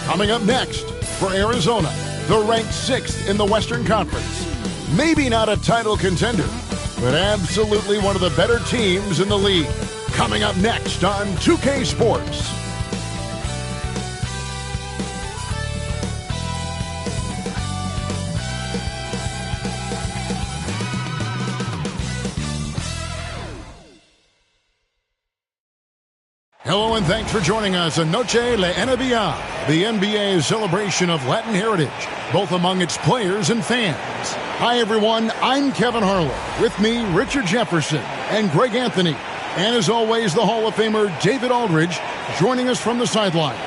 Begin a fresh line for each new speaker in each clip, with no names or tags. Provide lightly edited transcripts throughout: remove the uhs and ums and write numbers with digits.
Coming up next, for Arizona, the ranked 6th in the Western Conference. Maybe not a title contender, but absolutely one of the better teams in the league. Coming up next on 2K Sports. Hello and thanks for joining us on Noche La NBA, the NBA's celebration of Latin heritage, both among its players and fans. Hi everyone, I'm Kevin Harlan. With me, Richard Jefferson and Greg Anthony. And as always, the Hall of Famer David Aldridge joining us from the sidelines.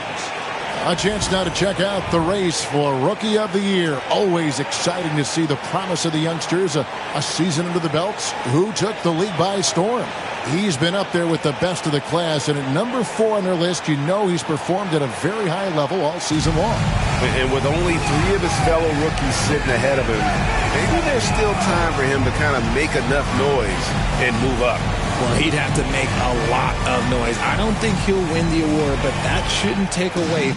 A chance now to check out the race for Rookie of the Year. Always exciting to see the promise of the youngsters. A season under the belts. Who took the league by storm? He's been up there with the best of the class, and at number 4 on their list, you know he's performed at a very high level all season long.
And with only 3 of his fellow rookies sitting ahead of him, maybe there's still time for him to kind of make enough noise and move up.
Well, he'd have to make a lot of noise. I don't think he'll win the award, but that shouldn't take away.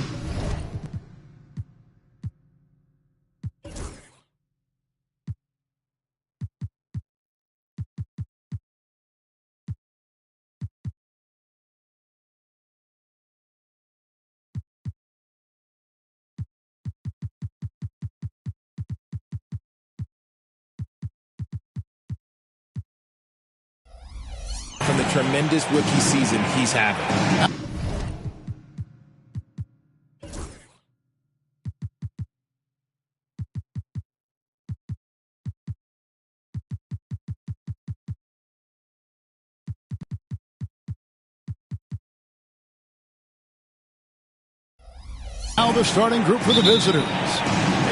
From the tremendous rookie season he's having.
Now the starting group for the visitors.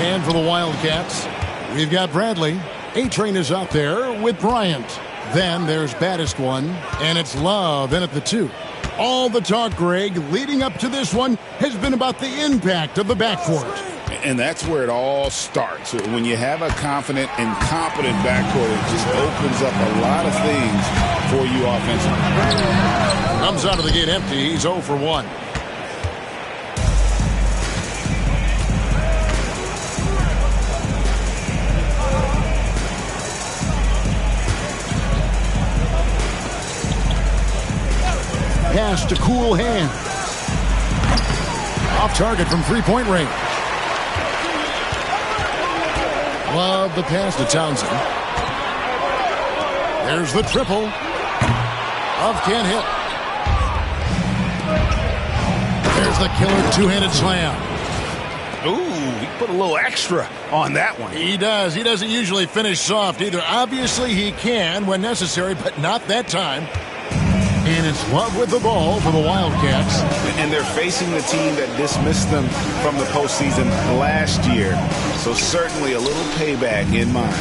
And for the Wildcats, we've got Bradley. A-Train is out there with Bryant. Then there's baddest one, and it's Love in at the 2. All the talk, Greg, leading up to this one has been about the impact of the backcourt.
And that's where it all starts. When you have a confident and competent backcourt, it just opens up a lot of things for you offensively.
Comes out of the gate empty. He's 0 for 1. Pass to Cool Hand. Off target from three-point range. Love the pass to Townsend. There's the triple. Love can't hit. There's the killer two-handed slam.
Ooh, he put a little extra on that one.
He does. He doesn't usually finish soft either. Obviously, he can when necessary, but not that time. And it's Love with the ball for the Wildcats.
And they're facing the team that dismissed them from the postseason last year. So certainly a little payback in mind.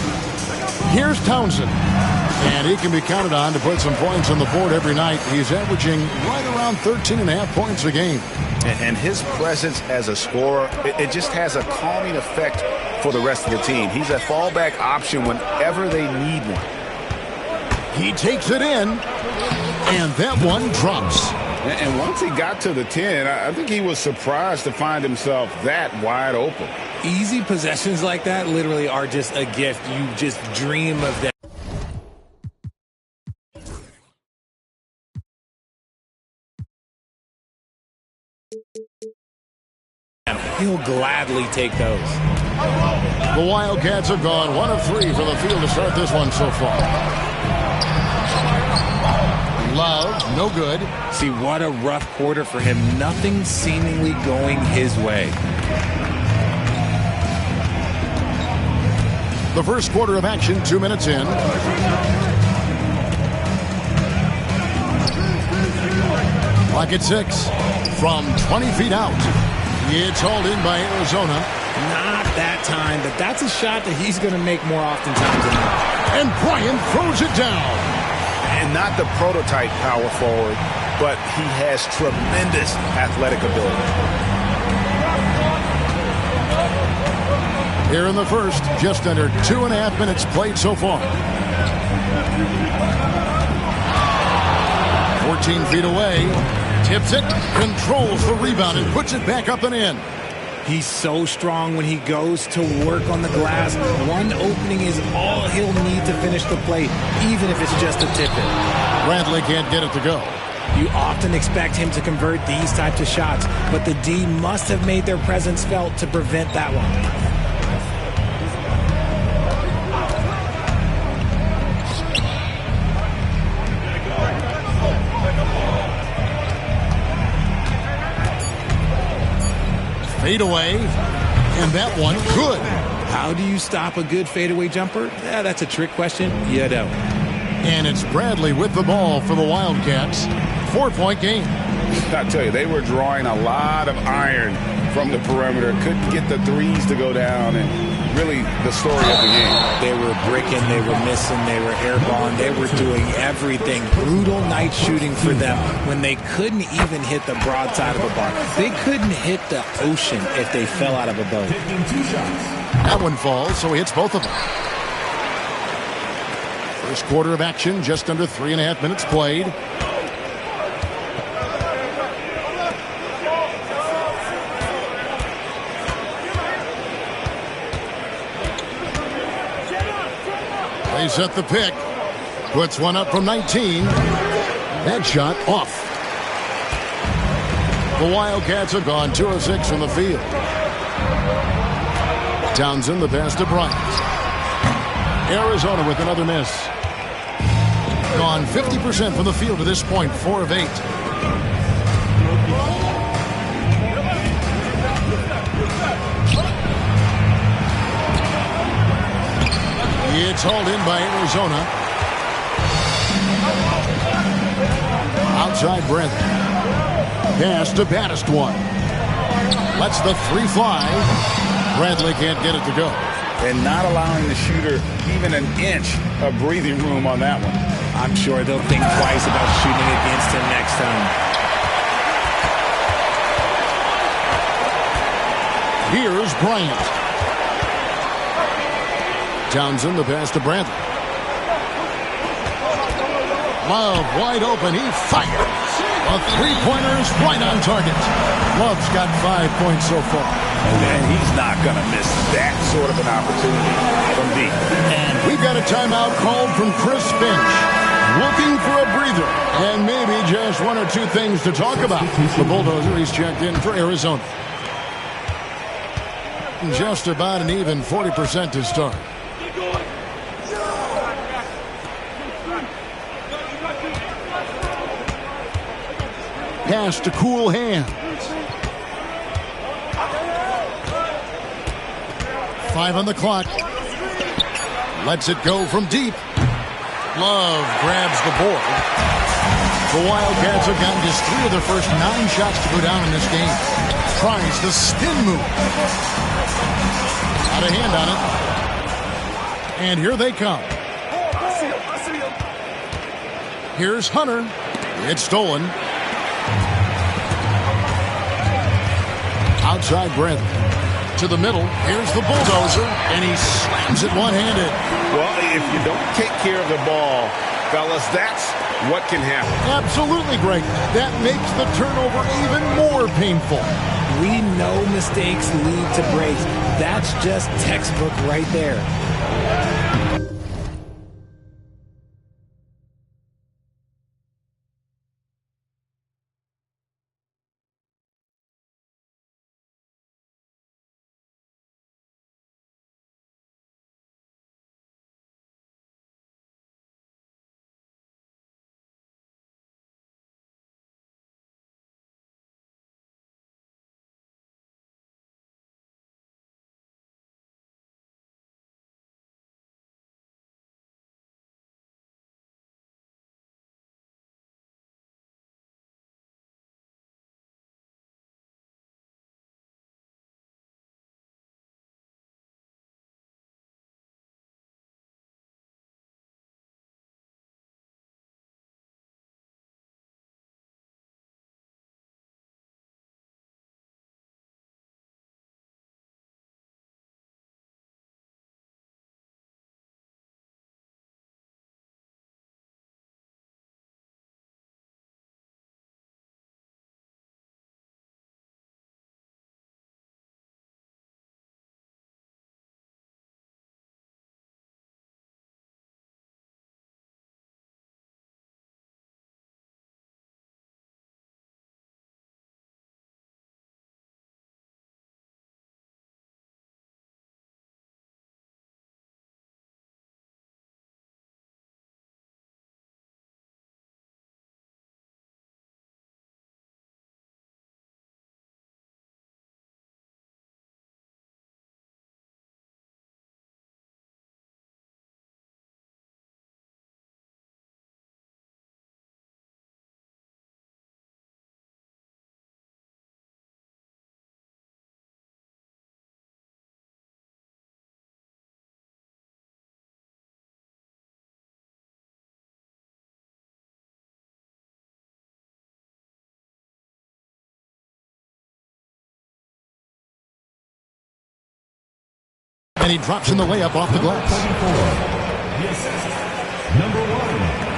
Here's Townsend. And he can be counted on to put some points on the board every night. He's averaging right around 13.5 points a game.
And his presence as a scorer, it just has a calming effect for the rest of the team. He's a fallback option whenever they need one.
He takes it in. And that one drops.
And once he got to the 10, I think he was surprised to find himself that wide open.
Easy possessions like that literally are just a gift. You just dream of that. He'll gladly take those.
The Wildcats have gone 1 of 3 for the field to start this one so far. Love, no good.
See, what a rough quarter for him. Nothing seemingly going his way.
The first quarter of action, 2 minutes in. Clock at 6. From 20 feet out. It's hauled in by Arizona.
Not that time, but that's a shot that he's going to make more oftentimes than not.
And Bryant throws it down.
And not the prototype power forward, but he has tremendous athletic ability.
Here in the first, just under 2.5 minutes played so far. 14 feet away. Tips it, controls the rebound, and puts it back up and in.
He's so strong when he goes to work on the glass. One opening is all he'll need to finish the play, even if it's just a tip-in.
Bradley can't get it to go.
You often expect him to convert these types of shots, but the D must have made their presence felt to prevent that one.
Fadeaway, and that one good.
How do you stop a good fadeaway jumper? Yeah, that's a trick question. You don't.
And it's Bradley with the ball for the Wildcats. 4-point game.
I tell you, they were drawing a lot of iron from the perimeter. Couldn't get the threes to go down, and really the story of the game.
They were bricking, they were missing, they were airballing, they were doing everything. Brutal night shooting for them when they couldn't even hit the broadside of a bar. They couldn't hit the ocean if they fell out of a boat.
That one falls, so he hits both of them. First quarter of action, just under 3.5 minutes played. They set the pick. Puts one up from 19. That shot off. The Wildcats have gone 2 of 6 from the field. Townsend, the pass to Bryant. Arizona with another miss. Gone 50% from the field to this point, 4 of 8. It's hauled in by Arizona. Outside Bradley. Pass to Baddest one. Lets the 3 fly. Bradley can't get it to go.
And not allowing the shooter even an inch of breathing room on that one.
I'm sure they'll think twice about shooting against him next time.
Here's Bryant. Townsend, the pass to Bradley. Love wide open. He fires. A 3-pointer is right on target. Love's got 5 points so far.
And he's not going to miss that sort of an opportunity from deep.
And we've got a timeout called from Chris Finch. Looking for a breather. And maybe just 1 or 2 things to talk about. The Bulldozer, he's checked in for Arizona. Just about an even 40% to start. Pass to cool hands. 5 on the clock. Lets it go from deep. Love grabs the board. The Wildcats have gotten just 3 of their first 9 shots to go down in this game. Tries the spin move. Got a hand on it. And here they come. Here's Hunter. It's stolen. Outside Bradley. To the middle. Here's the Bulldozer. And he slams it one-handed.
Well, if you don't take care of the ball, fellas, that's what can happen.
Absolutely, Greg. That makes the turnover even more painful.
We know mistakes lead to breaks. That's just textbook right there.
And he drops in the layup off the glass.
The assist, number 1.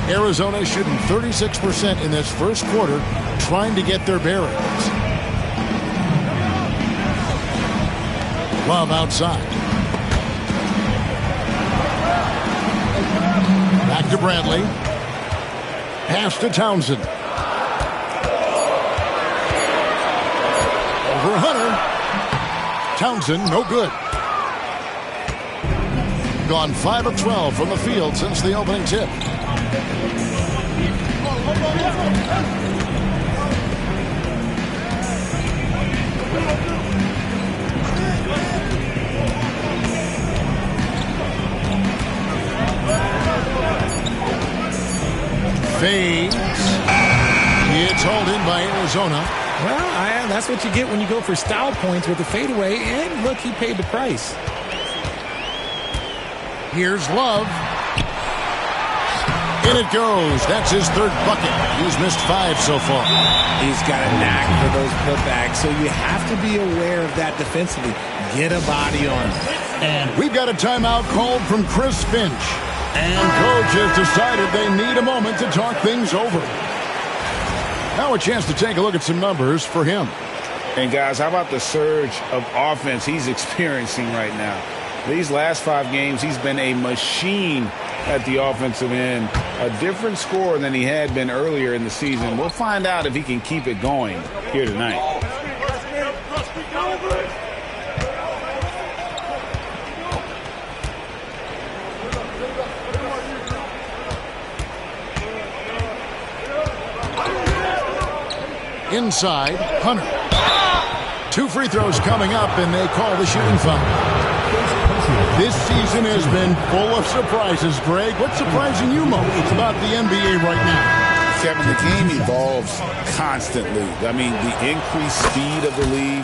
Arizona shooting 36% in this first quarter, trying to get their bearings. Love outside. Back to Bradley. Pass to Townsend. Over Hunter. Townsend, no good. Gone 5 of 12 from the field since the opening tip. Fades. It's hauled in by Arizona.
Well, that's what you get when you go for style points with the fadeaway. And look, he paid the price.
Here's Love. In it goes. That's his third bucket. He's missed 5 so far.
He's got a knack for those putbacks, so you have to be aware of that defensively. Get a body on him.
And we've got a timeout called from Chris Finch. And coach has decided they need a moment to talk things over. Now a chance to take a look at some numbers for him.
And guys, how about the surge of offense he's experiencing right now? These last 5 games, he's been a machine at the offensive end. A different scorer than he had been earlier in the season. We'll find out if he can keep it going here tonight.
Inside, Hunter. 2 free throws coming up, and they call the shooting foul. This season has been full of surprises, Greg. What's surprising you most about the NBA right now?
Kevin, the game evolves constantly. I mean, the increased speed of the league,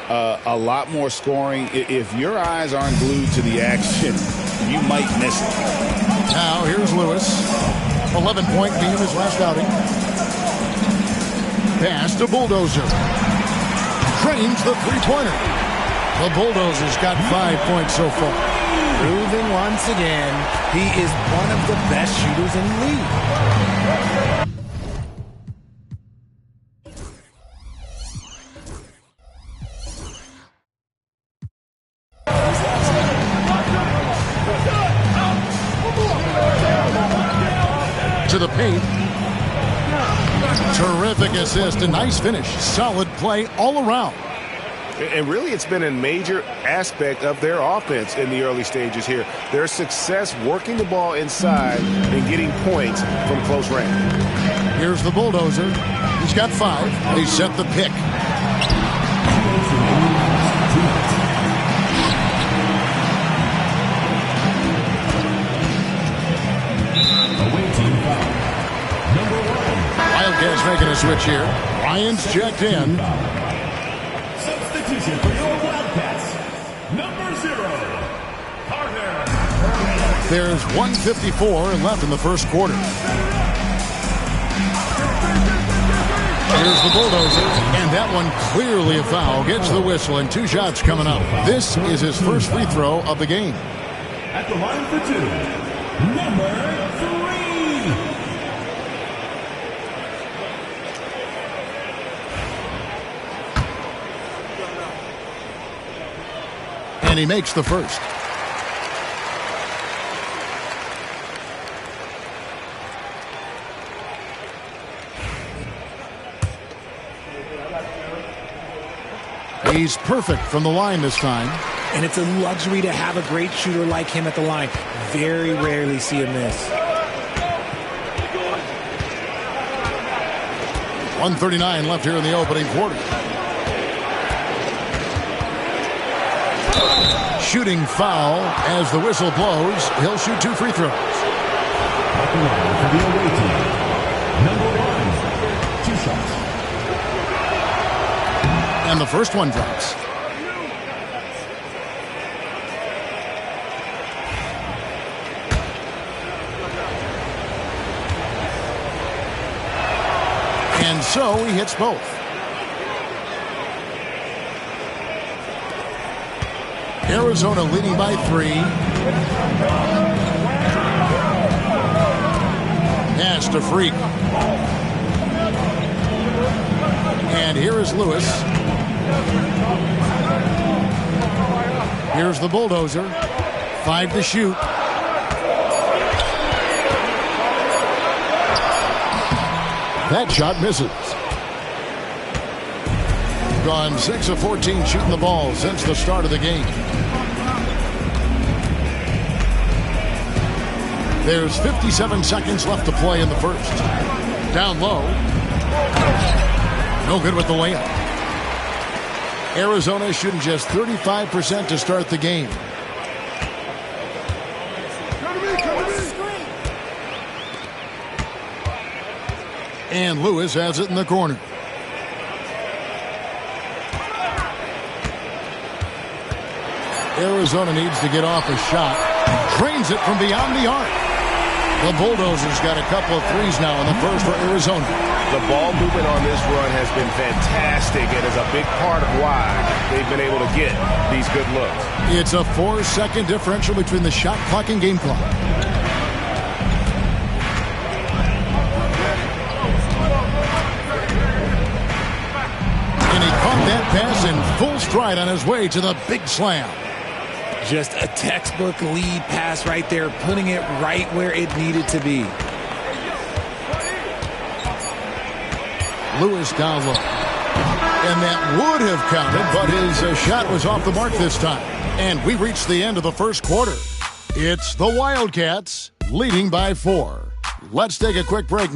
a lot more scoring. If your eyes aren't glued to the action, you might miss it.
Now, here's Lewis. 11-point game his last outing. Pass to Bulldozer. Trains the three-pointer. The Bulldozer's got 5 points so far.
Proving once again, he is one of the best shooters in the league.
To the paint. Terrific assist, a nice finish. Solid play all around.
And really, it's been a major aspect of their offense in the early stages here. Their success working the ball inside and getting points from close range.
Here's the Bulldozer. He's got 5. They set the pick. Wildcats making a switch here. Ryan's checked in.
Substitution for your Wildcats, number 0, Carter.
There's 1:54 left in the first quarter. Here's the Bulldozer, and that one clearly a foul. Gets the whistle, and 2 shots coming up. This is his first free throw of the game.
At the line for 2, number 3.
And he makes the first. He's perfect from the line this time.
And it's a luxury to have a great shooter like him at the line. Very rarely see a miss.
1:39 left here in the opening quarter. Shooting foul as the whistle blows. He'll shoot 2 free throws.
At the line for the away team, number 1, 2 shots.
And the first one drops. And so he hits both. Arizona leading by 3. Pass to Freak. And here is Lewis. Here's the bulldozer. 5 to shoot. That shot misses. Gone 6 of 14 shooting the ball since the start of the game. There's 57 seconds left to play in the first. Down low. No good with the layup. Arizona shooting just 35% to start the game. And Lewis has it in the corner. Arizona needs to get off a shot. Drains it from beyond the arc. The Bulldozers got a couple of threes now in the first for Arizona.
The ball movement on this run has been fantastic and is a big part of why they've been able to get these good looks.
It's a 4-second differential between the shot clock and game clock. And he caught that pass in full stride on his way to the big slam.
Just a textbook lead pass right there, putting it right where it needed to be.
Lewis down low. And that would have counted, but his shot was off the mark this time. And we reached the end of the first quarter. It's the Wildcats leading by 4. Let's take a quick break.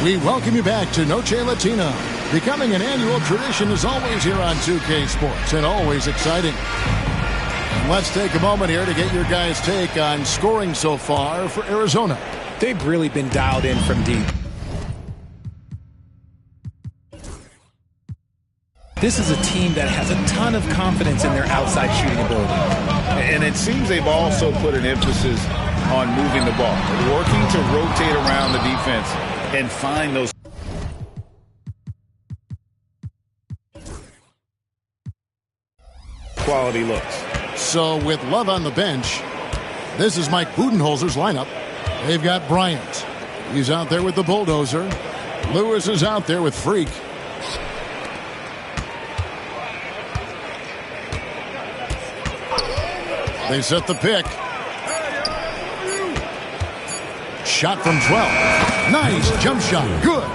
We welcome you back to Noche Latina. Becoming an annual tradition is always here on 2K Sports and always exciting. And let's take a moment here to get your guys' take on scoring so far for Arizona.
They've really been dialed in from deep. This is a team that has a ton of confidence in their outside shooting ability.
And it seems they've also put an emphasis on moving the ball, working to rotate around the defense and find those quality looks.
So with Love on the bench, this is Mike Budenholzer's lineup. They've got Bryant. He's out there with the bulldozer. Lewis is out there with Freak. They set the pick. Shot from 12. Nice jump shot. Good.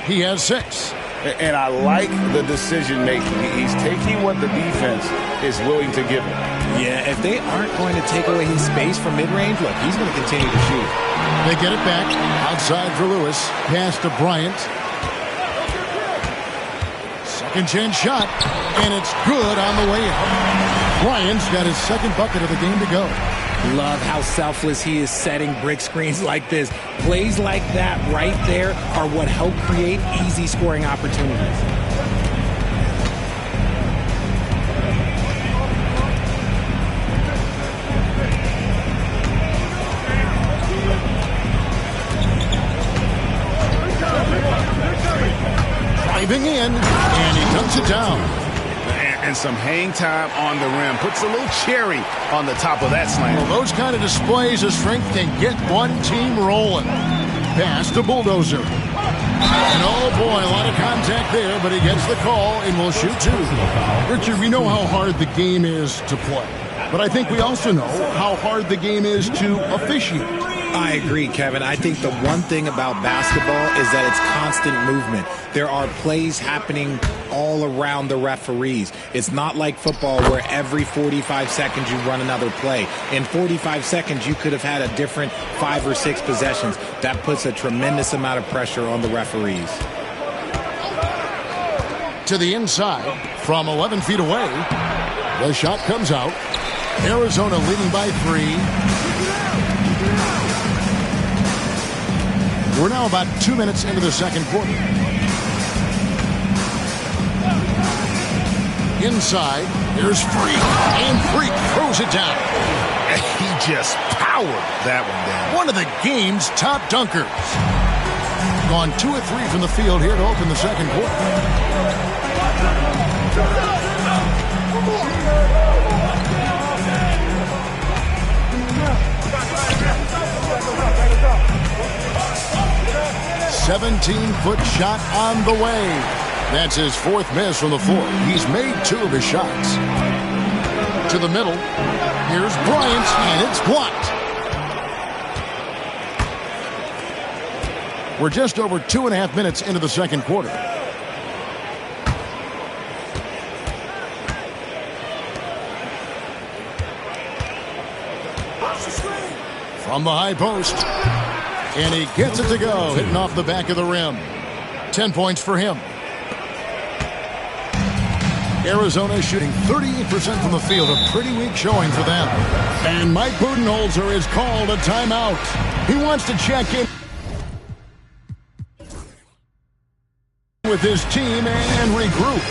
He has 6.
And I like the decision making. He's taking what the defense is willing to give him.
Yeah, if they aren't going to take away his space from mid-range, look, he's going to continue to shoot.
They get it back. Outside for Lewis. Pass to Bryant. Second chance shot. And it's good on the way in. Bryant's got his second bucket of the game to go.
Love how selfless he is setting brick screens like this. Plays like that right there are what help create easy scoring opportunities.
Driving in, and he dunks it down.
And some hang time on the rim. Puts a little cherry on the top of that slam.
Well, those kind of displays of strength can get one team rolling. Pass to Bulldozer. And oh boy, a lot of contact there, but he gets the call and will shoot 2. Richard, we know how hard the game is to play. But I think we also know how hard the game is to officiate.
I agree, Kevin. I think the one thing about basketball is that it's constant movement. There are plays happening all around the referees. It's not like football where every 45 seconds you run another play. In 45 seconds, you could have had a different 5 or 6 possessions. That puts a tremendous amount of pressure on the referees.
To the inside from 11 feet away. The shot comes out. Arizona leading by 3. We're now about 2 minutes into the second quarter. Inside, there's Freak, and Freak throws it down.
And he just powered that one down.
One of the game's top dunkers. Gone 2 of 3 from the field here to open the second quarter. 17-foot shot on the way. That's his fourth miss from the floor. He's made 2 of his shots. To the middle. Here's Bryant, and it's blocked. We're just over 2.5 minutes into the second quarter. From the high post. And he gets it to go, hitting off the back of the rim. 10 points for him. Arizona shooting 38% from the field. A pretty weak showing for them. And Mike Budenholzer is called a timeout. He wants to check in with his team and regroup.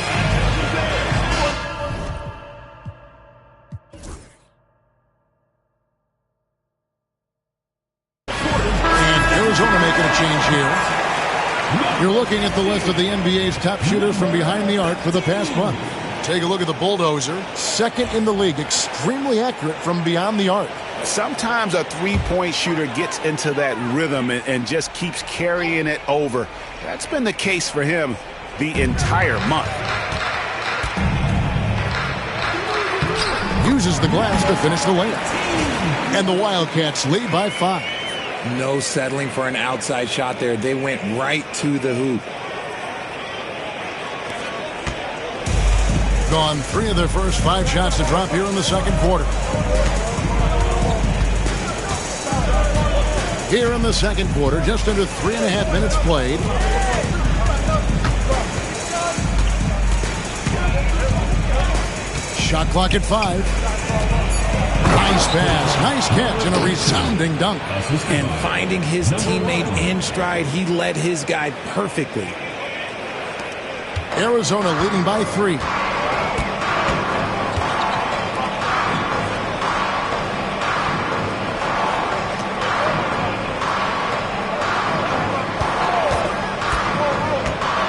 Arizona making a change here. You're looking at the list of the NBA's top shooters from behind the arc for the past month. Take a look at the Bulldozer. Second in the league. Extremely accurate from beyond the arc.
Sometimes a three-point shooter gets into that rhythm and just keeps carrying it over. That's been the case for him the entire month.
Uses the glass to finish the layup. And the Wildcats lead by 5.
No settling for an outside shot there. They went right to the hoop.
Gone 3 of their first 5 shots to drop here in the second quarter. Here in the second quarter, just under 3.5 minutes played. Shot clock at 5. Nice pass, nice catch, and a resounding dunk.
And finding his teammate in stride, he led his guy perfectly.
Arizona leading by 3.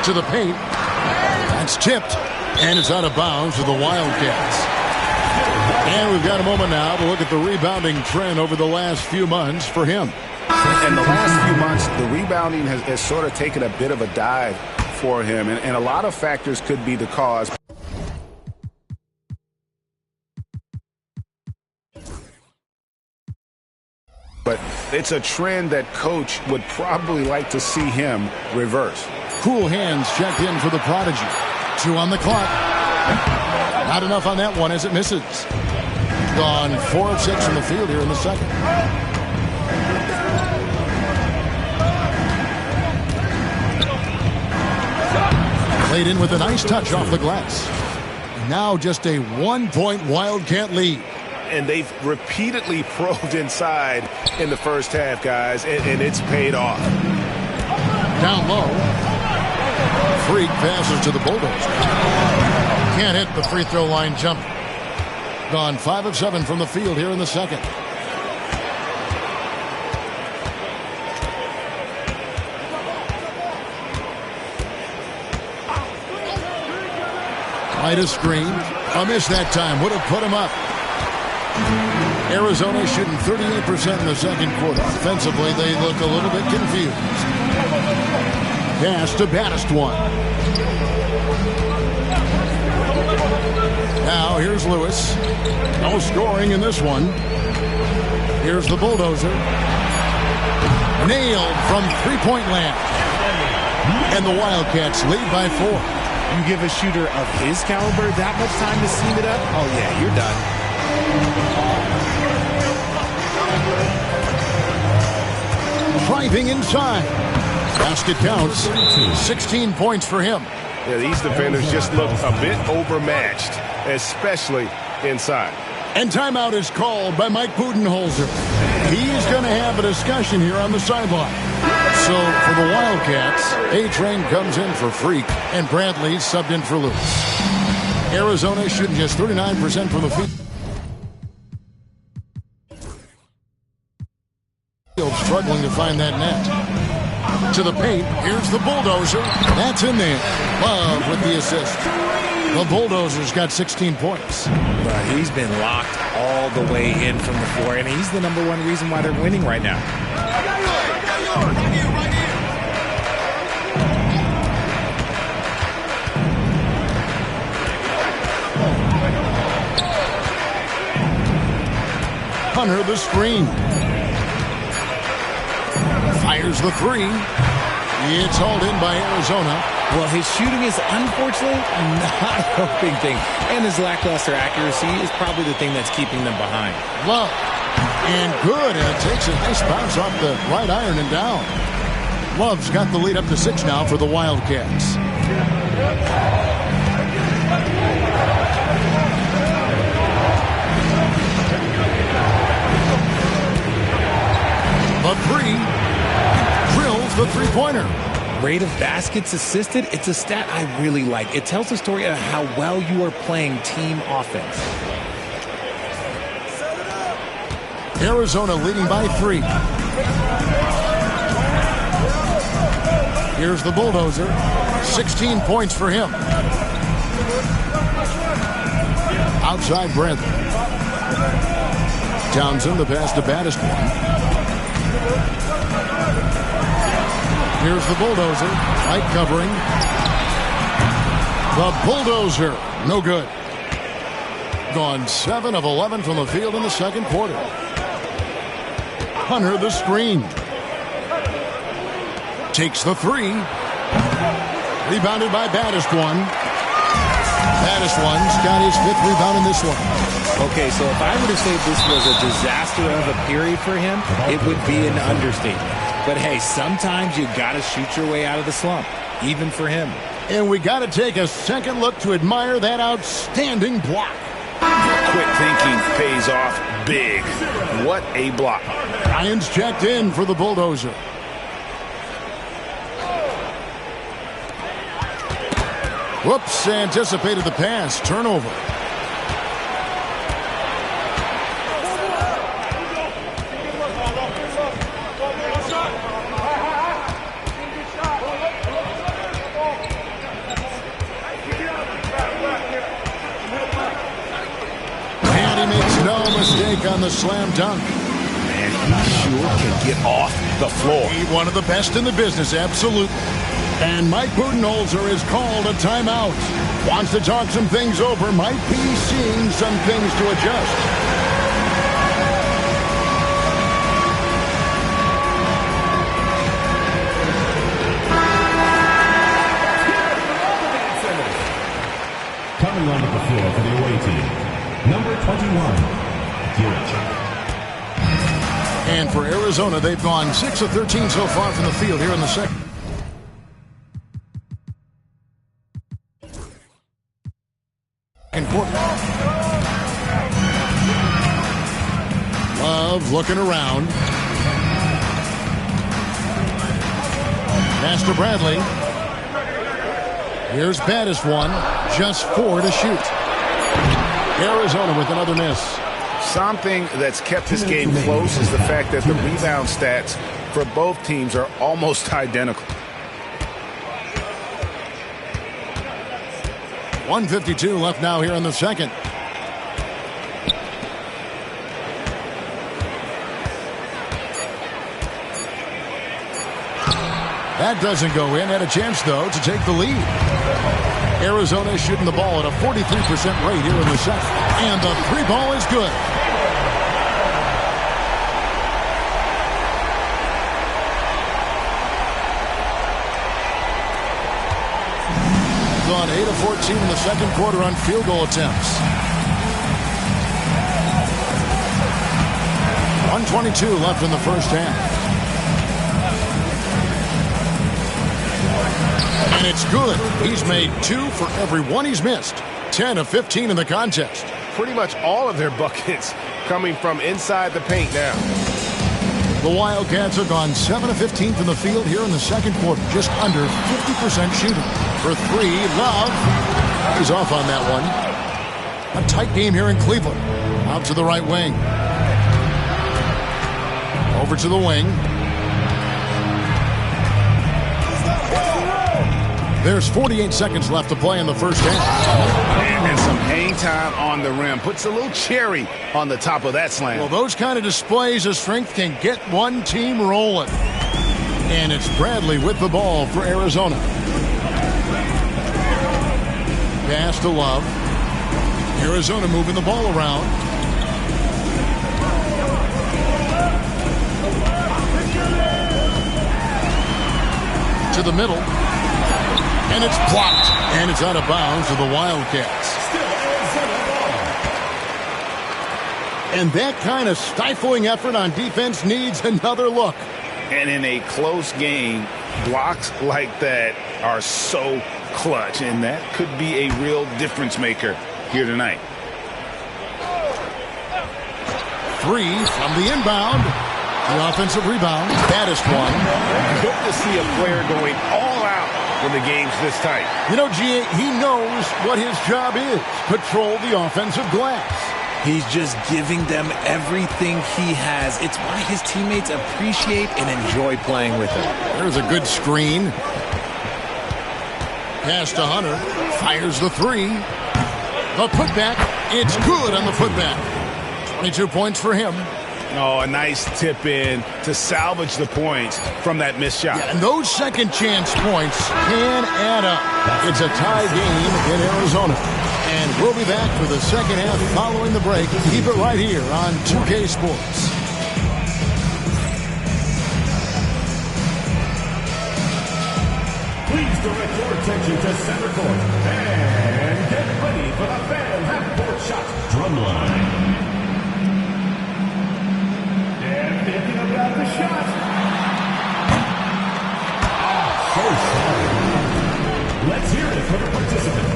To the paint. That's tipped. And it's out of bounds to the Wildcats. And we've got a moment now to look at the rebounding trend over the last few months for him.
In the last few months, the rebounding has sort of taken a bit of a dive for him. And a lot of factors could be the cause. But it's a trend that coach would probably like to see him reverse.
Cool hands checked in for the prodigy. 2 on the clock. Not enough on that one as it misses. Gone 4 of 6 from the field here in the second. Played in with a nice touch off the glass. Now just a 1-point Wildcat lead.
And they've repeatedly probed inside in the first half, guys, and it's paid off.
Down low. Freak passes to the Bulldozer. Can't hit the free throw line jump. Gone 5 of 7 from the field here in the second. Might have screened. A miss that time. Would have put him up. Arizona shooting 38% in the second quarter. Offensively, they look a little bit confused. Pass to Battistone. Now here's Lewis. No scoring in this one. Here's the Bulldozer. Nailed from three-point land. And the Wildcats lead by 4.
You give a shooter of his caliber that much time to seam it up? Oh, yeah, you're done.
Driving inside. Basket counts. 16 points for him.
Yeah, these defenders just look a bit overmatched, especially inside.
And timeout is called by Mike Budenholzer. He's going to have a discussion here on the sideline. So for the Wildcats, A-Train comes in for Freak, and Bradley subbed in for Lewis. Arizona shooting just 39% from the field. Struggling to find that net. To the paint, here's the Bulldozer. That's in there. Love with the assist. The Bulldozer's got 16 points.
But he's been locked all the way in from the floor, and he's the #1 reason why they're winning right now.
Hunter the screen. Fires the three. It's hauled in by Arizona.
Well, his shooting is unfortunately not helping things. And his lackluster accuracy is probably the thing that's keeping them behind.
Love. And good. And it takes a nice bounce off the right iron and down. Love's got the lead up to 6 now for the Wildcats. The three. Drills the three-pointer.
Rate of baskets assisted, it's a stat I really like. It tells the story of how well you are playing team offense.
Arizona leading by 3. Here's the bulldozer. 16 points for him. Outside Bradley. Townsend, the pass to baddest one. Here's the bulldozer. Tight covering. The bulldozer. No good. Gone 7 of 11 from the field in the second quarter. Hunter the screen. Takes the three. Rebounded by baddest one. Baddest one's got his 5th rebound in this one.
Okay, so if I were to say this was a disaster of a period for him, it would be an understatement. But hey, sometimes you got to shoot your way out of the slump, even for him.
And we got to take a second look to admire that outstanding block.
Quick thinking pays off big. What a block.
Ryan's checked in for the bulldozer. Whoops, anticipated the pass. Turnover. Mistake on the slam dunk.
And he sure can get off the floor.
He one of the best in the business, absolutely. And Mike Budenholzer has called a timeout. Wants to talk some things over. Might be seeing some things to adjust.
Coming onto the floor for the away team, number 21.
And for Arizona, they've gone 6 of 13 so far from the field here in the second. Quarter. Love looking around. Pass to Bradley. Here's baddest one. Just 4 to shoot. Arizona with another miss.
Something that's kept this game close is the fact that the rebound stats for both teams are almost identical.
1:52 left now here in the second. That doesn't go in. Had a chance, though, to take the lead. Arizona is shooting the ball at a 43% rate here in the second. And the three ball is good. Gone 8 of 14 in the second quarter on field goal attempts. 1:22 left in the first half. And it's good. He's made 2 for every one he's missed. 10 of 15 in the contest.
Pretty much all of their buckets coming from inside the paint now.
The Wildcats have gone 7 of 15 from the field here in the second quarter. Just under 50% shooting. For 3, Love. He's off on that one. A tight game here in Cleveland. Out to the right wing. Over to the wing. There's 48 seconds left to play in the first half.
And some hang time on the rim. Puts a little cherry on the top of that slam.
Well, those kind of displays of strength can get one team rolling. And it's Bradley with the ball for Arizona. Pass to Love. Arizona moving the ball around. to the middle. And it's blocked. And it's out of bounds to the Wildcats. And that kind of stifling effort on defense needs another look.
And in a close game, blocks like that are so clutch. And that could be a real difference maker here tonight.
3 from the inbound. The offensive rebound. Baddest one.
Good to see a player going all out when the game's this tight.
You know, G.A., he knows what his job is. Patrol the offensive glass.
He's just giving them everything he has. It's why his teammates appreciate and enjoy playing with him.
There's a good screen. Pass to Hunter. Fires the 3. The putback. It's good on the putback. 22 points for him.
Oh, a nice tip in to salvage the points from that missed shot.
Yeah, and those second chance points can add up. It's a tie game in Arizona. And we'll be back for the second half following the break. Keep it right here on 2K Sports.
Please direct your attention to center court. And get ready for the fan half-court shot drumline. And thinking about the shot. So solid. Let's hear it for the participant.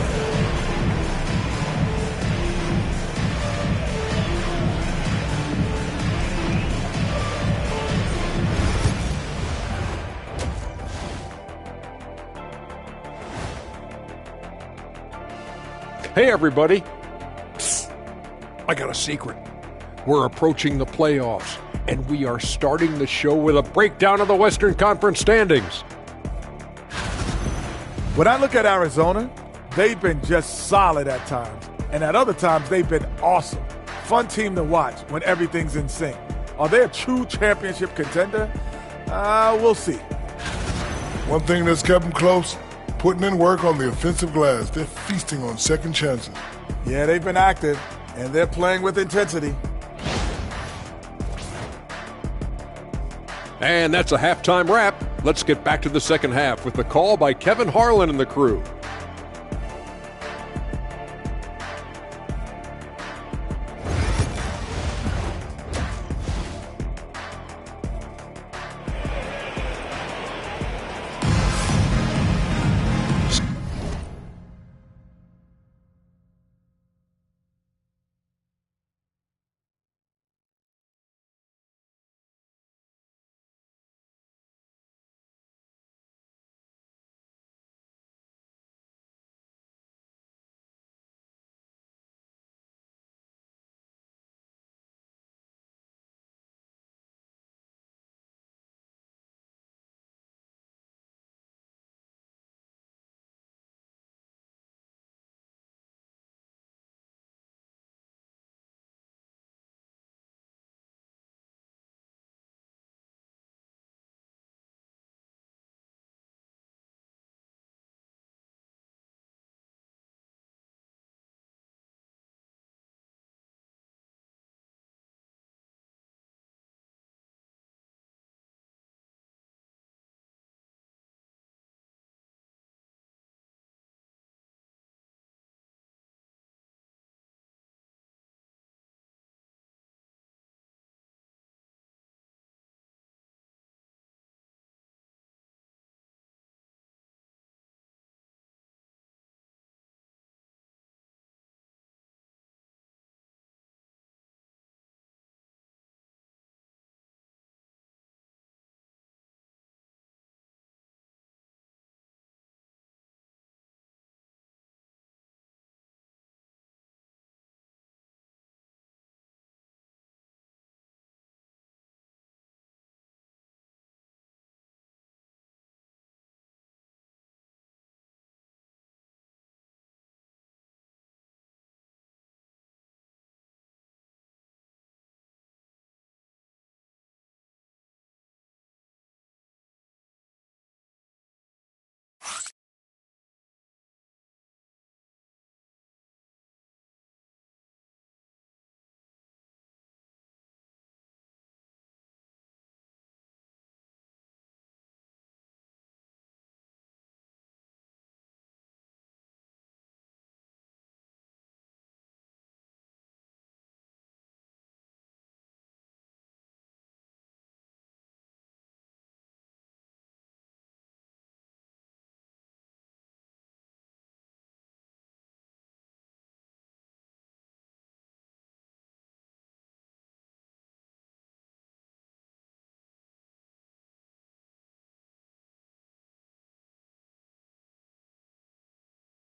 Hey, everybody. Psst. I got a secret. We're approaching the playoffs, and we are starting the show with a breakdown of the Western Conference standings.
When I look at Arizona, they've been just solid at times, and at other times they've been awesome. Fun team to watch when everything's in sync. Are they a true championship contender? We'll see.
One thing that's kept them close, putting in work on the offensive glass. They're feasting on second chances.
Yeah, they've been active, and they're playing with intensity.
And that's a halftime wrap. Let's get back to the second half with the call by Kevin Harlan and the crew.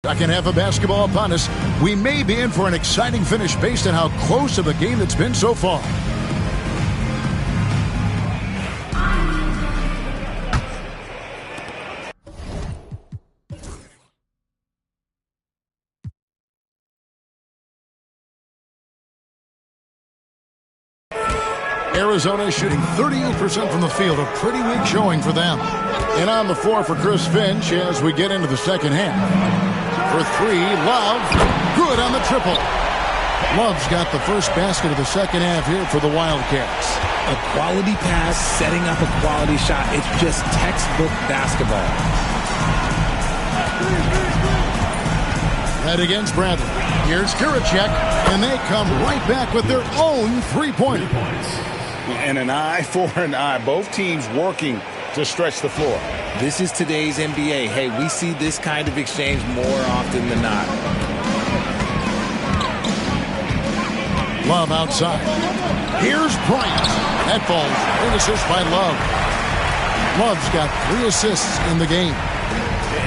Second half of basketball upon us. We may be in for an exciting finish based on how close of a game it's been so far. Arizona shooting 38% from the field, a pretty weak showing for them. And on the floor for Chris Finch as we get into the second half. For three, Love, good on the triple. Love's got the first basket of the second half here for the Wildcats.
A quality pass, setting up a quality shot. It's just textbook basketball.
Head against Bradley. Here's Kiricek, and they come right back with their own three-pointer.
And an eye for an eye. Both teams working to stretch the floor.
This is today's NBA. Hey, we see this kind of exchange more often than not.
Love outside. Here's Bryant. That falls. Great assist by Love. Love's got 3 assists in the game.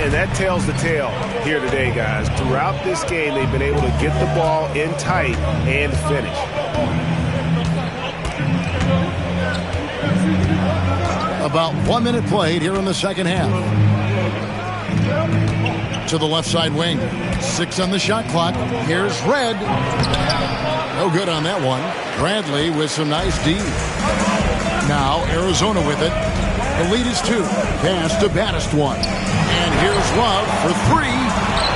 And that tells the tale here today, guys. Throughout this game, they've been able to get the ball in tight and finish.
About 1 minute played here in the second half. To the left side wing. 6 on the shot clock. Here's Red. No good on that one. Bradley with some nice D. Now Arizona with it. The lead is 2. Pass to Baddest 1. And here's Love for 3.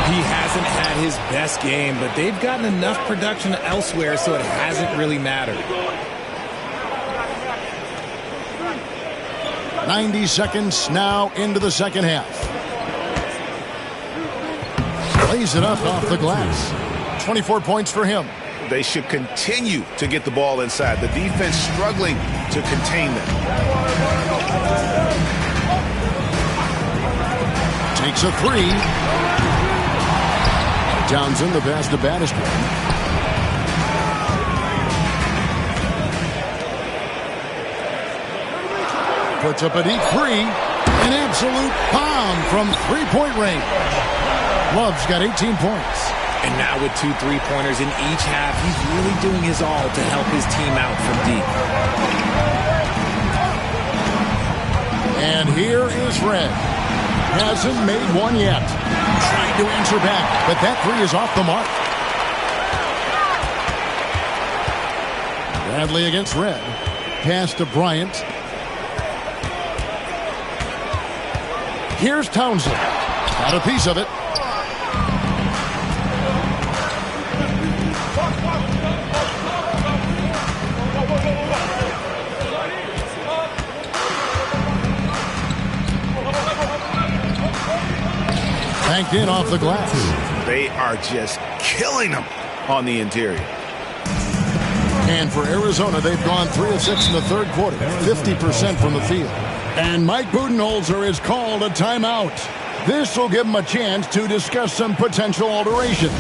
He hasn't had his best game, but they've gotten enough production elsewhere, so it hasn't really mattered.
90 seconds now into the second half. Lays it up off the glass. 24 points for him.
They should continue to get the ball inside. The defense struggling to contain them.
Takes a 3. Townsend, the pass to Baddest. Puts up a deep 3. An absolute bomb from three-point range. Love's got 18 points.
And now with 2 3-pointers in each half, he's really doing his all to help his team out from deep.
And here is Red. Hasn't made one yet. Trying to answer back, but that 3 is off the mark. Bradley against Red. Pass to Bryant. Here's Townsend. Got a piece of it. Banked in off the glass.
They are just killing them on the interior.
And for Arizona, they've gone 3 of 6 in the third quarter, 50% from the field. And Mike Budenholzer has called a timeout. This will give him a chance to discuss some potential alterations.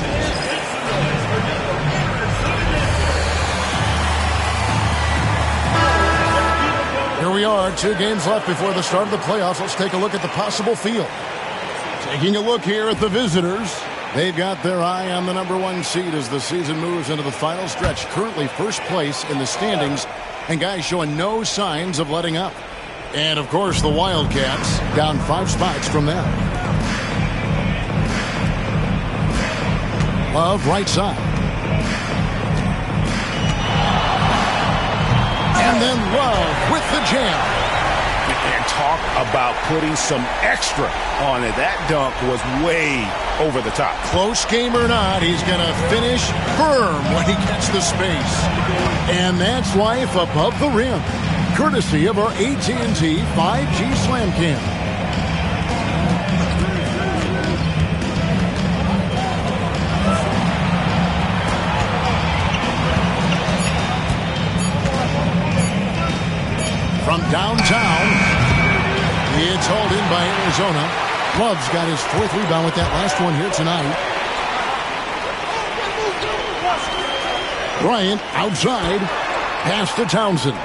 Here we are, 2 games left before the start of the playoffs. Let's take a look at the possible field. Taking a look here at the visitors. They've got their eye on the number 1 seed as the season moves into the final stretch. Currently first place in the standings, and guys showing no signs of letting up. And, of course, the Wildcats down 5 spots from them. Love, right side. And then Love with the jam.
And talk about putting some extra on it. That dunk was way over the top.
Close game or not, he's going to finish firm when he gets the space. And that's life above the rim. Courtesy of our AT&T 5G Slam Cam. From downtown, it's hauled in by Arizona. Love's got his 4th rebound with that last one here tonight. Bryant outside. Pass to Townsend.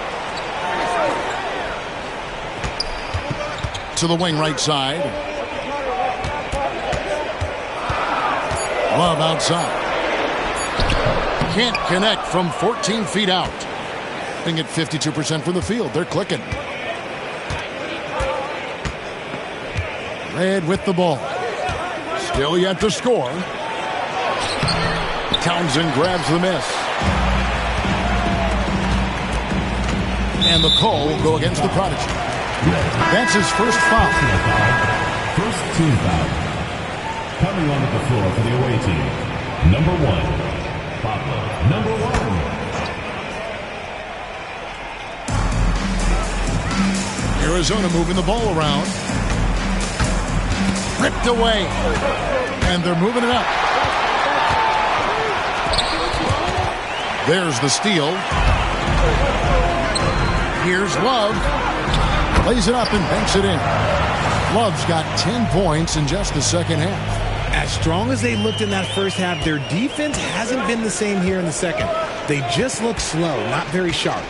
To the wing right side. Love outside. Can't connect from 14 feet out. They get 52% from the field. They're clicking. Red with the ball. Still yet to score. Townsend grabs the miss. And the call will go against the Prodigy. That's his first foul.
First team foul. Coming onto the floor for the away team. Number 1. Pablo. Number 1.
Arizona moving the ball around. Ripped away. And they're moving it up. There's the steal. Here's Love. Lays it up and banks it in. Love's got 10 points in just the second half.
As strong as they looked in that first half, their defense hasn't been the same here in the second. They just look slow, not very sharp.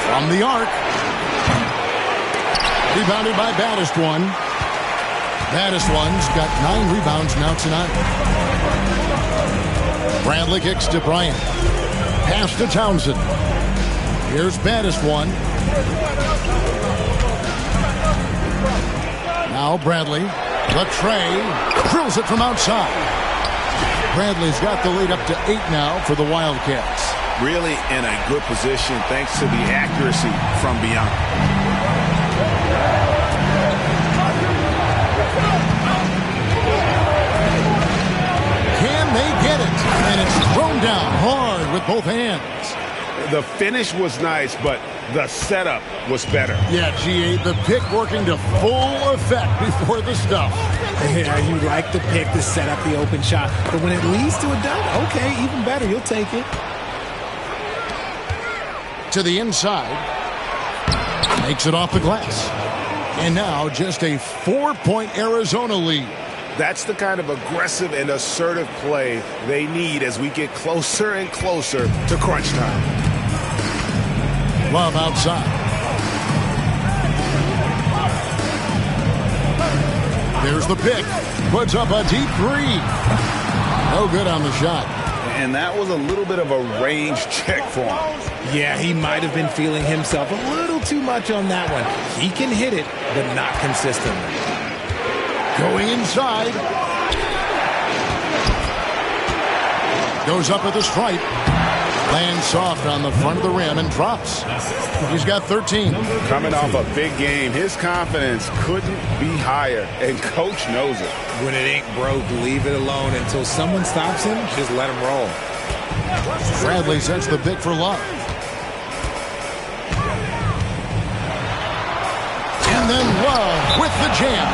From the arc. Rebounded by Baddest One. Baddest One's got 9 rebounds now tonight. Bradley kicks to Bryant. Pass to Townsend. Here's Baddest One. Now Bradley. The tray. Drills it from outside. Bradley's got the lead up to 8 now for the Wildcats.
Really in a good position thanks to the accuracy from beyond.
Can they get it? And it's thrown down hard with both hands.
The finish was nice, but the setup was better.
Yeah, G.A., the pick working to full effect before the stuff.
Yeah, you like the pick to set up the open shot. But when it leads to a dunk, okay, even better. You'll take it.
To the inside. Makes it off the glass. And now just a 4-point Arizona lead.
That's the kind of aggressive and assertive play they need as we get closer and closer to crunch time.
Love outside. There's the pick. Puts up a deep 3. No good on the shot.
And that was a little bit of a range check for him.
Yeah, he might have been feeling himself a little too much on that one. He can hit it, but not consistently.
Going inside. Goes up at the stripe. Lands soft on the front of the rim and drops. He's got 13.
Coming off a big game, his confidence couldn't be higher, and coach knows it.
When it ain't broke, leave it alone until someone stops him. Just let him roll.
Bradley sets the pick for Love. And then Love with the jam.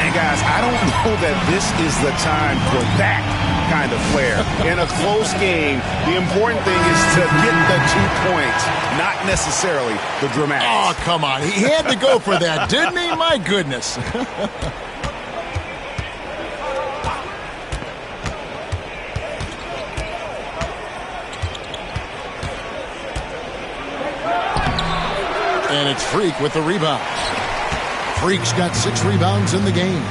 And guys, I don't know that this is the time for that kind of flair. In a close game, the important thing is to get the 2 points, not necessarily the dramatics.
Oh, come on. He had to go for that, didn't he? My goodness. And it's Freak with the rebound. Freak's got 6 rebounds in the game.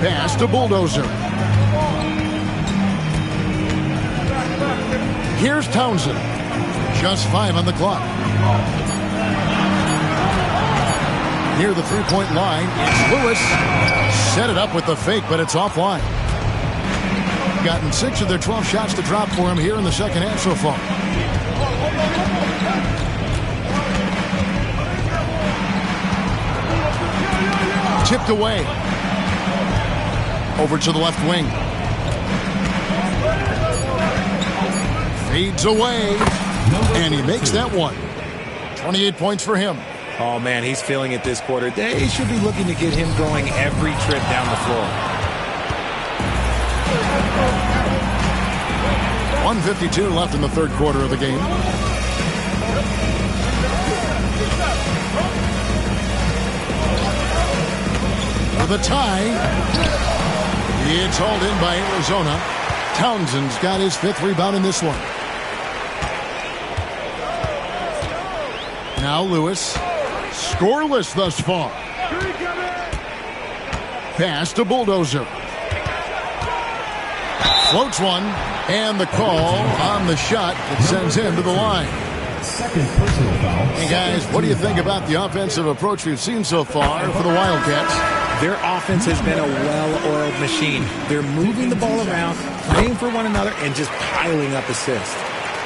Pass to Bulldozer. Here's Townsend. Just 5 on the clock. Near the 3-point line, it's Lewis. Set it up with the fake, but it's offline. Gotten 6 of their 12 shots to drop for him here in the second half so far. Tipped away. Over to the left wing. Fades away. And he makes that one. 28 points for him.
Oh, man, he's feeling it this quarter. They should be looking to get him going every trip down the floor.
1:52 left in the third quarter of the game. For the tie. It's hauled in by Arizona. Townsend's got his 5th rebound in this one. Now Lewis. Scoreless thus far. Pass to Bulldozer. Floats one. And the call on the shot that sends him to the line.
Second personal foul.
Hey guys, what do you think about the offensive approach we've seen so far for the Wildcats?
Their offense has been a well-oiled machine. They're moving the ball around, playing for one another, and just piling up assists.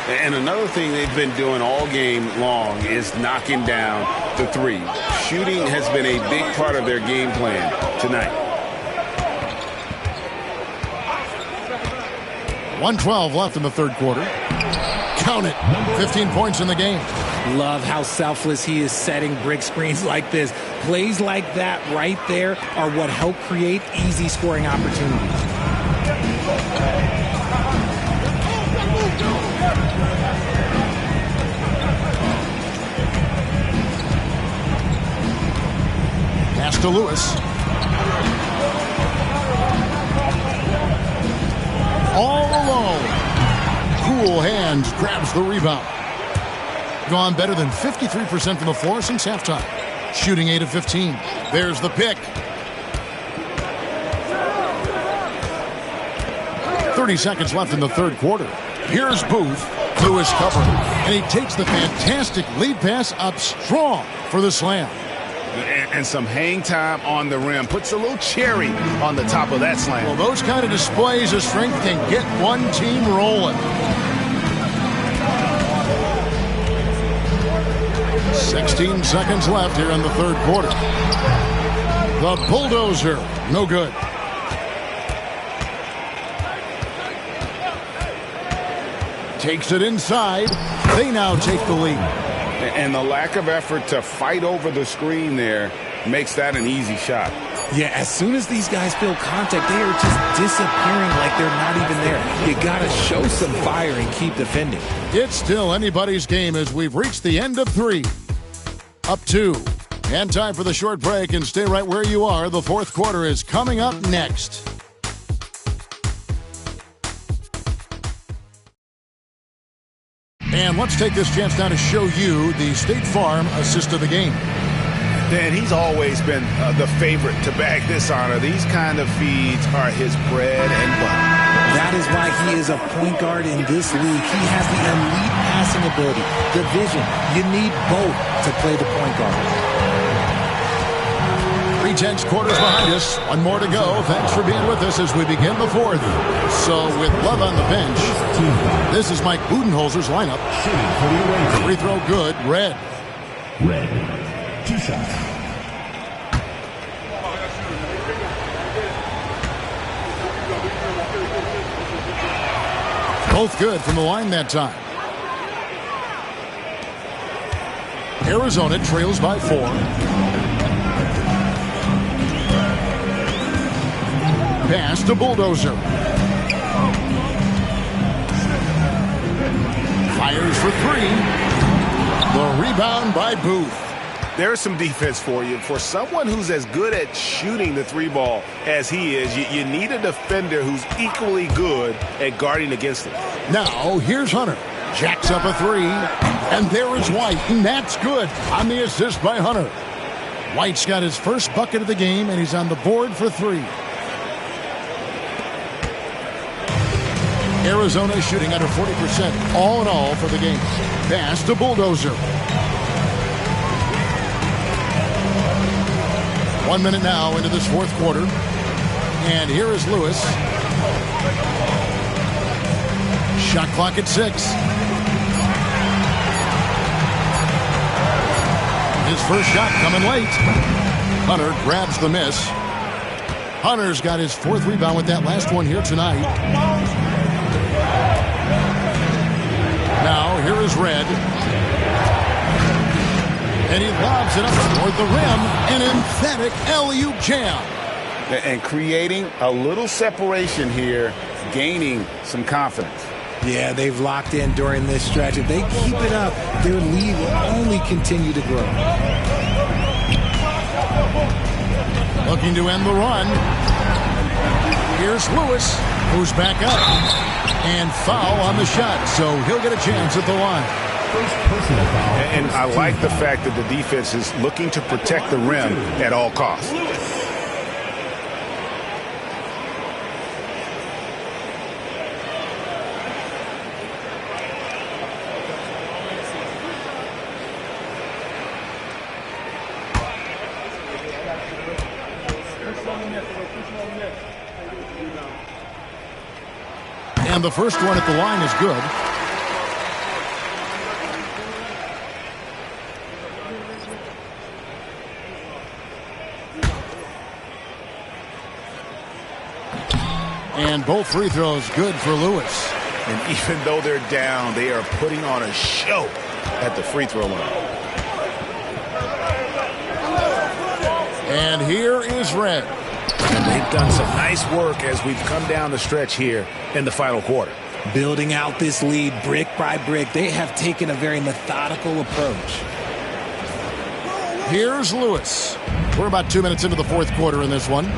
And another thing they've been doing all game long is knocking down the three. Shooting has been a big part of their game plan tonight.
1:12 left in the third quarter. Count it. 15 points in the game.
Love how selfless he is setting brick screens like this. Plays like that right there are what help create easy scoring opportunities.
Pass to Lewis. All alone. Cool hands grabs the rebound. Gone better than 53% from the floor since halftime. Shooting 8 of 15. There's the pick. 30 seconds left in the third quarter. Here's Booth. Lewis covered. And he takes the fantastic lead pass up strong for the slam.
And some hang time on the rim. Puts a little cherry on the top of that slam.
Well, those kind of displays of strength can get one team rolling. 16 seconds left here in the third quarter. The Bulldozer, no good. Takes it inside. They now take the lead.
And the lack of effort to fight over the screen there makes that an easy shot.
Yeah, as soon as these guys feel contact, they are just disappearing like they're not even there. You got to show some fire and keep defending.
It's still anybody's game as we've reached the end of 3. Up 2. And time for the short break, and stay right where you are. The fourth quarter is coming up next. And let's take this chance now to show you the State Farm assist of the game.
Dan, he's always been the favorite to bag this honor. These kind of feeds are his bread and butter.
That is why he is a point guard in this league. He has the elite passing ability, the vision. You need both to play the point guard.
3/10 quarters behind us. One more to go. Thanks for being with us as we begin the fourth. So with Love on the bench, this is Mike Budenholzer's lineup. Free throw good. Red.
Red. 2 shots.
Both good from the line that time. Arizona trails by 4. Pass to Bulldozer. Fires for 3. The rebound by Booth.
There's some defense for you. For someone who's as good at shooting the 3 ball as he is, you need a defender who's equally good at guarding against him.
Now, here's Hunter. Jacks up a 3. And there is White. And that's good on the assist by Hunter. White's got his first bucket of the game, and he's on the board for 3. Arizona shooting under 40% all in all for the game. Pass to Bulldozer. 1 minute now into this fourth quarter. And here is Lewis. Shot clock at 6. His first shot coming late. Hunter grabs the miss. Hunter's got his 4th rebound with that last one here tonight. Now, here is Red. And he lobs it up toward the rim. An emphatic alley-oop jam.
And creating a little separation here, gaining some confidence.
Yeah, they've locked in during this stretch. If they keep it up, their lead will only continue to grow.
Looking to end the run. Here's Lewis, who's back up. And foul on the shot, so he'll get a chance at the line.
First personal foul.
And I like the fact that the defense is looking to protect the rim at all costs.
And the first one at the line is good. And both free throws good for Lewis.
And even though they're down, they are putting on a show at the free throw line.
And here is Red.
And they've done some nice work as we've come down the stretch here in the final quarter.
Building out this lead brick by brick. They have taken a very methodical approach.
Here's Lewis. We're about 2 minutes into the fourth quarter in this one.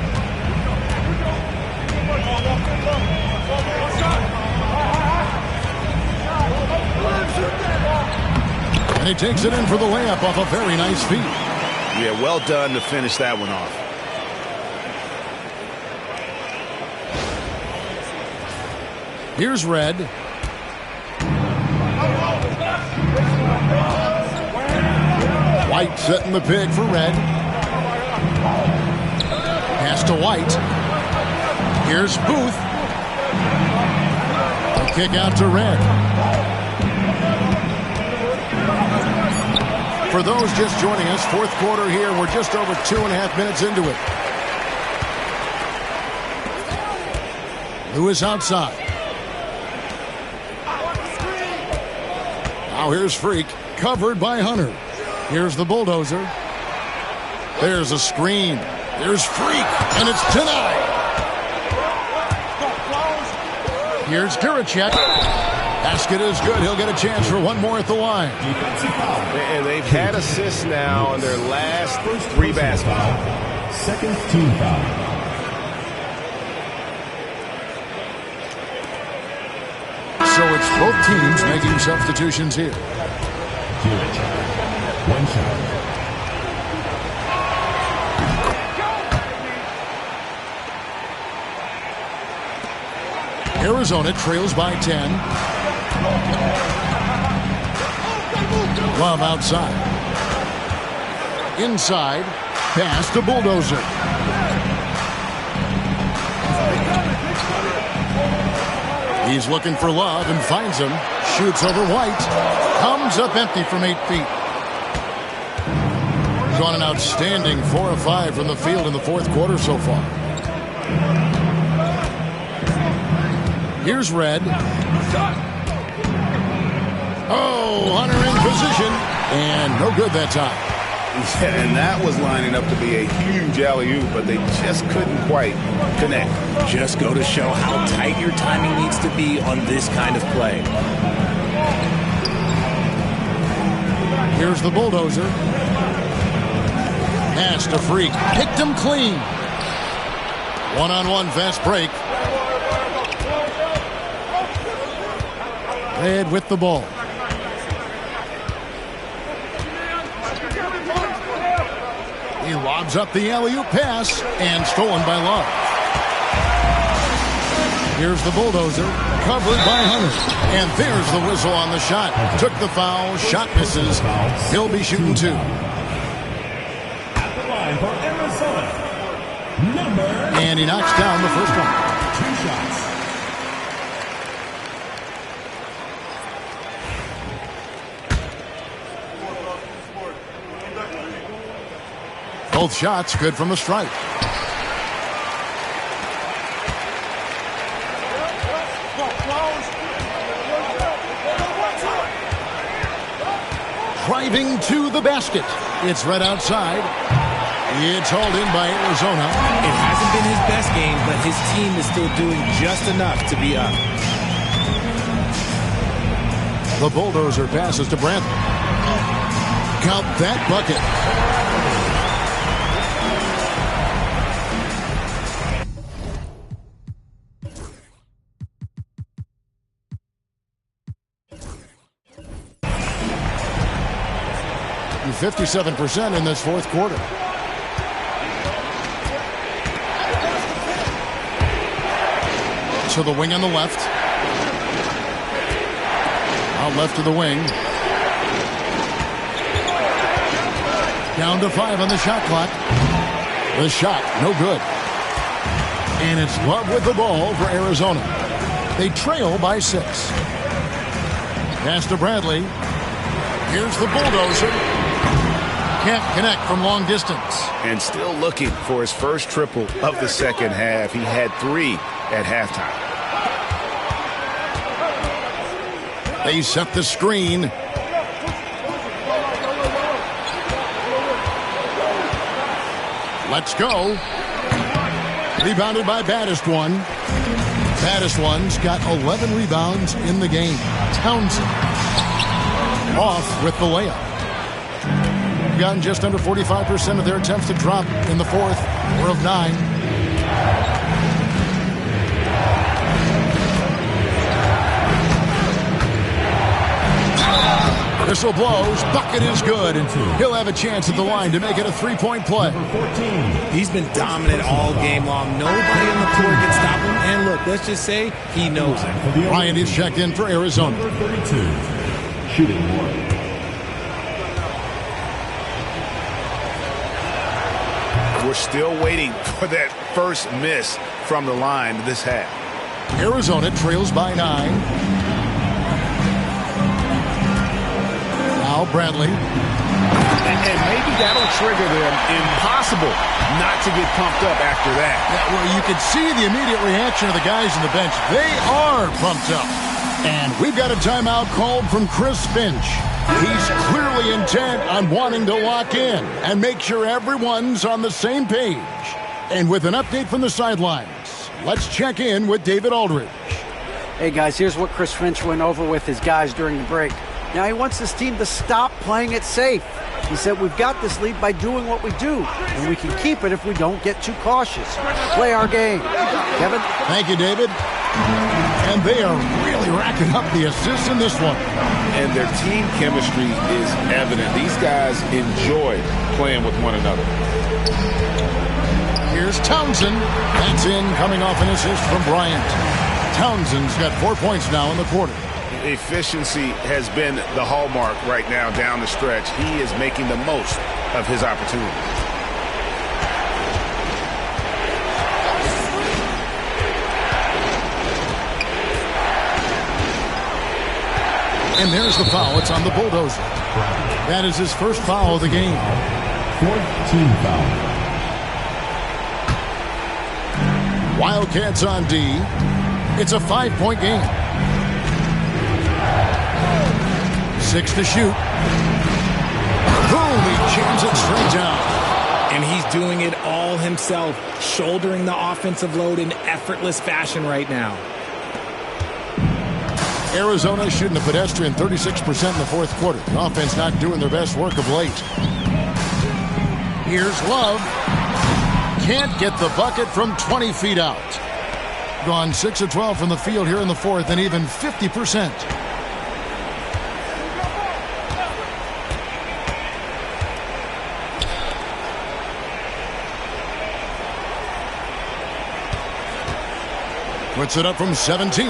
And he takes it in for the layup off a very nice feed.
Yeah, well done to finish that one off.
Here's Red. White setting the pick for Red. Pass to White. Here's Booth. A kick out to Red. For those just joining us, fourth quarter here. We're just over 2.5 minutes into it. Lewis outside. Now here's Freak, covered by Hunter. Here's the bulldozer. There's a screen. There's Freak, and it's denied. Here's Guracek. Basket is good. He'll get a chance for one more at the line.
And they've had assists now in their last three baskets.
Second team foul.
So it's both teams making substitutions here.
One shot.
Arizona trails by 10. Love outside. Inside. Pass to Bulldozer. He's looking for Love and finds him. Shoots over White. Comes up empty from 8 feet. He's on an outstanding 4 of 5 from the field in the fourth quarter so far. Here's Red. Oh, Hunter in position. And no good that time.
Yeah, and that was lining up to be a huge alley-oop, but they just couldn't quite connect.
Just go to show how tight your timing needs to be on this kind of play.
Here's the bulldozer. Pass to Freak. Picked him clean. One-on-one fast break. Red with the ball. He lobs up the alley-oop pass and stolen by Love. Here's the bulldozer, covered by Hunter. And there's the whistle on the shot. Took the foul, shot misses. He'll be shooting 2.
At the line for Arizona, number.
And he knocks down the first one.
2 shots.
Both shots good from the stripe. Driving to the basket. It's right outside. It's hauled in by Arizona.
It hasn't been his best game, but his team is still doing just enough to be up.
The bulldozer passes to Brantley. Count that bucket. 57% in this fourth quarter. To the wing on the left. Out left to the wing. Down to 5 on the shot clock. The shot, no good. And it's Love with the ball for Arizona. They trail by 6. Pass to Bradley. Here's the bulldozer. Can't connect from long distance.
And still looking for his first triple of the second half. He had 3 at halftime.
They set the screen. Let's go. Rebounded by Baddest One. Baddest One's got 11 rebounds in the game. Townsend off with the layup. Gotten just under 45% of their attempts to drop in the fourth. We're of 9. Whistle blows. Bucket is good. And he'll have a chance at the line to make it a 3-point play.
He's been dominant all game long. Nobody on the floor can stop him. And look, let's just say he knows it.
Bryant is checked in for Arizona.
Number 32, shooting 1.
We're still waiting for that first miss from the line this half.
Arizona trails by 9. Now Bradley.
And maybe that'll trigger them. Impossible not to get pumped up after that.
Yeah, well, you can see the immediate reaction of the guys on the bench. They are pumped up. And we've got a timeout called from Chris Finch. He's clearly intent on wanting to lock in and make sure everyone's on the same page. And with an update from the sidelines, let's check in with David Aldridge.
Hey, guys, here's what Chris Finch went over with his guys during the break. Now he wants this team to stop playing it safe. He said, we've got this lead by doing what we do, and we can keep it if we don't get too cautious. Play our game. Kevin?
Thank you, David. And they are really racking up the assists in this one.
And their team chemistry is evident. These guys enjoy playing with one another.
Here's Townsend. That's in, coming off an assist from Bryant. Townsend's got 4 points now in the quarter.
Efficiency has been the hallmark right now down the stretch. He is making the most of his opportunity.
And there's the foul. It's on the bulldozer. That is his first foul of the game.
4th team foul.
Wildcats on D. It's a 5-point game. 6 to shoot. Boom, he jams it straight down.
And he's doing it all himself, shouldering the offensive load in effortless fashion right now.
Arizona shooting a pedestrian 36% in the fourth quarter. The offense not doing their best work of late. Here's Love. Can't get the bucket from 20 feet out. Gone 6 of 12 from the field here in the fourth, and even 50%. Puts it up from 17.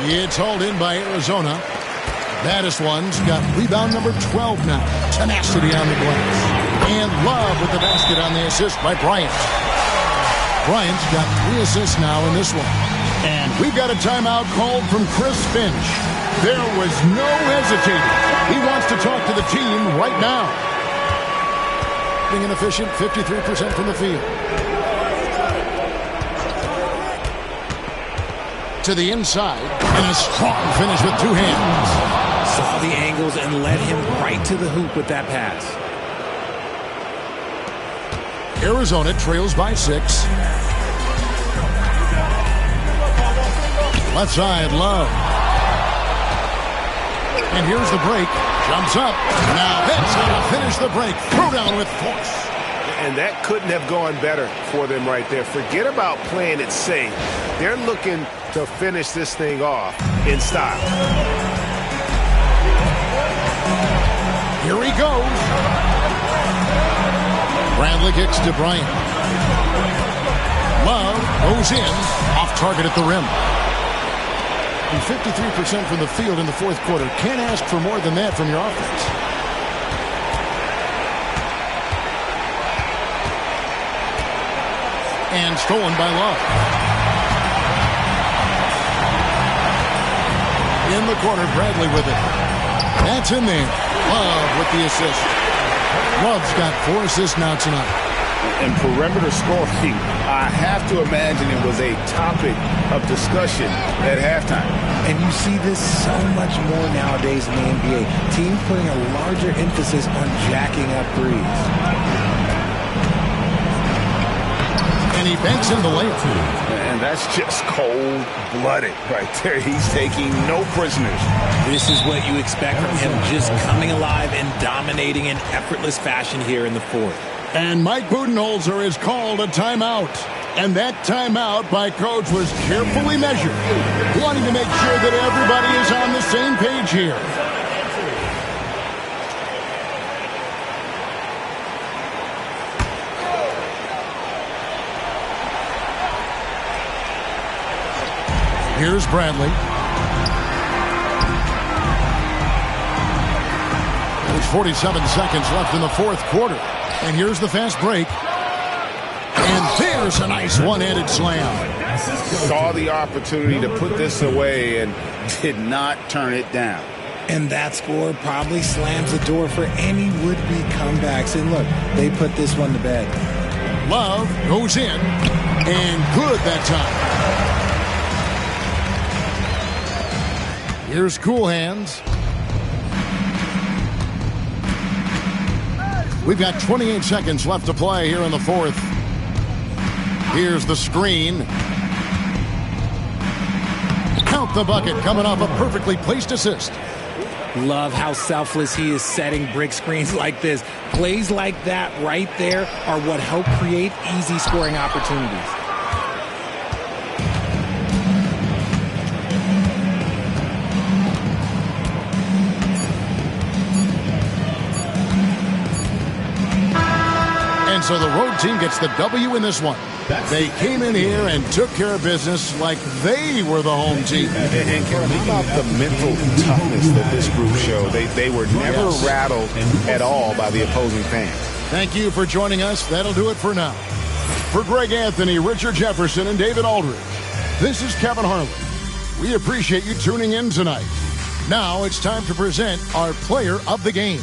It's hauled in by Arizona. Baddest One's got rebound number 12 now. Tenacity on the glass. And Love with the basket on the assist by Bryant. Bryant's got 3 assists now in this one. And we've got a timeout called from Chris Finch. There was no hesitating. He wants to talk to the team right now. Being inefficient, 53% from the field. To the inside, and a strong finish with 2 hands.
Saw the angles and led him right to the hoop with that pass.
Arizona trails by 6. Left side, Love. And here's the break. Jumps up. Now that's how to finish the break. Throw down with force.
And that couldn't have gone better for them right there. Forget about playing it safe. They're looking to finish this thing off in style.
Here he goes. Bradley kicks to Bryant. Love goes in, off target at the rim. And 53% from the field in the fourth quarter. Can't ask for more than that from your offense. And stolen by Love. In the corner, Bradley with it. That's in there. Love with the assist. Love's got 4 assists now tonight.
And perimeter scoring, I have to imagine it was a topic of discussion at halftime.
And you see this so much more nowadays in the NBA. Teams putting a larger emphasis on jacking up threes.
And he banks in the layup.
And that's just cold-blooded right there. He's taking no prisoners.
This is what you expect from him, just coming alive and dominating in effortless fashion here in the fourth.
And Mike Budenholzer has called a timeout. And that timeout by Coach was carefully measured, wanting to make sure that everybody is on the same page here. Here's Bradley. There's 47 seconds left in the fourth quarter. And here's the fast break. And there's a nice one-handed slam.
Saw the opportunity to put this away and did not turn it down.
And that score probably slams the door for any would-be comebacks. And look, they put this one to bed.
Love goes in. And good that time. Here's Cool Hands. We've got 28 seconds left to play here in the fourth. Here's the screen. Count the bucket, coming off a perfectly placed assist.
Love how selfless he is setting brick screens like this. Plays like that right there are what help create easy scoring opportunities.
And so the road team gets the W in this one. They came in here and took care of business like they were the home team.
And how about the mental toughness that this group showed? They were never rattled at all by the opposing fans.
Thank you for joining us. That'll do it for now. For Greg Anthony, Richard Jefferson, and David Aldridge, this is Kevin Harlan. We appreciate you tuning in tonight. Now it's time to present our player of the game.